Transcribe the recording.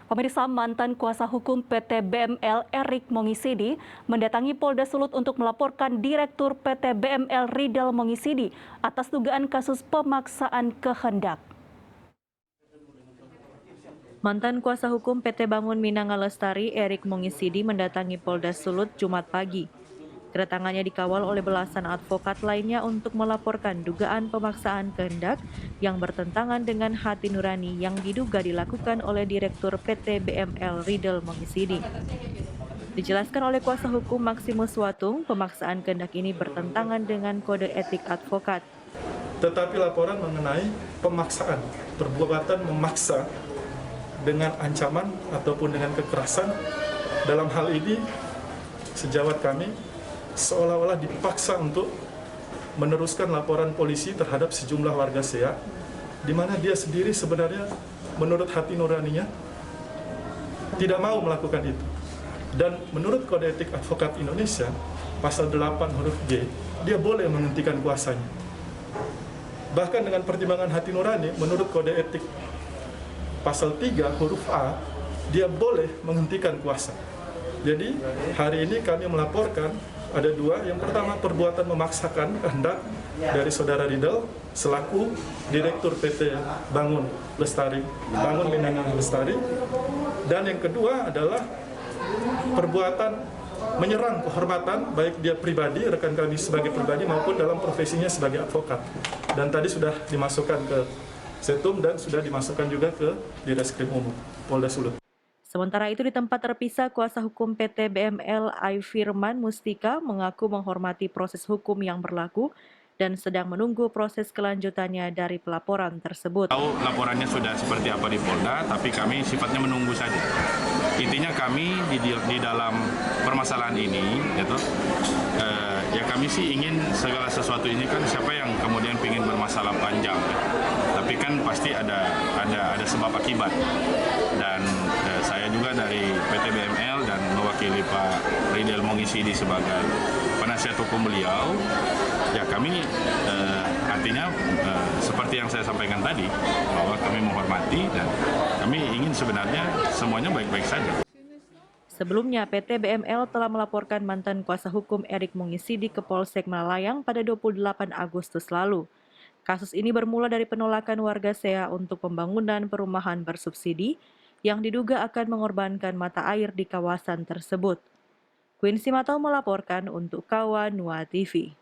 Pemirsa, mantan kuasa hukum PT BML Erik Mongisidi mendatangi Polda Sulut untuk melaporkan Direktur PT BML Ridal Mongisidi atas dugaan kasus pemaksaan kehendak. Mantan kuasa hukum PT Bangun Minanga Lestari Erik Mongisidi mendatangi Polda Sulut Jumat pagi. Kedatangannya dikawal oleh belasan advokat lainnya untuk melaporkan dugaan pemaksaan kehendak yang bertentangan dengan hati nurani yang diduga dilakukan oleh Direktur PT BML Ridal Mongisidi. Dijelaskan oleh kuasa hukum Maximus Watung, pemaksaan kehendak ini bertentangan dengan kode etik advokat. Tetapi laporan mengenai pemaksaan, perbuatan memaksa dengan ancaman ataupun dengan kekerasan, dalam hal ini sejawat kami seolah-olah dipaksa untuk meneruskan laporan polisi terhadap sejumlah warga SEA, di mana dia sendiri sebenarnya menurut hati nuraninya tidak mau melakukan itu. Dan menurut Kode Etik Advokat Indonesia, pasal 8 huruf G, dia boleh menghentikan kuasanya. Bahkan dengan pertimbangan hati nurani, menurut Kode Etik pasal 3 huruf A, dia boleh menghentikan kuasa. Jadi hari ini kami melaporkan ada dua. Yang pertama, perbuatan memaksakan kehendak dari saudara Ridal selaku Direktur PT Bangun Lestari, Bangun Minanga Lestari. Dan yang kedua adalah perbuatan menyerang kehormatan baik dia pribadi, rekan kami sebagai pribadi maupun dalam profesinya sebagai advokat. Dan tadi sudah dimasukkan ke Setum dan sudah dimasukkan juga ke Direskrim Umum Polda Sulut. Sementara itu di tempat terpisah, kuasa hukum PT BML Aifirman Mustika mengaku menghormati proses hukum yang berlaku dan sedang menunggu proses kelanjutannya dari pelaporan tersebut. Tahu laporannya sudah seperti apa di Polda, tapi kami sifatnya menunggu saja. Intinya kami di dalam permasalahan ini, gitu, ya kami sih ingin segala sesuatu ini kan siapa yang kemudian ingin bermasalah panjang, ya. Tapi kan pasti ada sebab akibat. Dan saya juga dari PT BML dan mewakili Pak Ridal Mongisidi sebagai penasihat hukum beliau, ya kami artinya seperti yang saya sampaikan tadi, bahwa kami menghormati dan kami ingin sebenarnya semuanya baik-baik saja. Sebelumnya, PT BML telah melaporkan mantan kuasa hukum Erik Mongisidi ke Polsek Malayang pada 28 Agustus lalu. Kasus ini bermula dari penolakan warga SEA untuk pembangunan perumahan bersubsidi yang diduga akan mengorbankan mata air di kawasan tersebut. Quincy Matau melaporkan untuk Kawa Nua TV.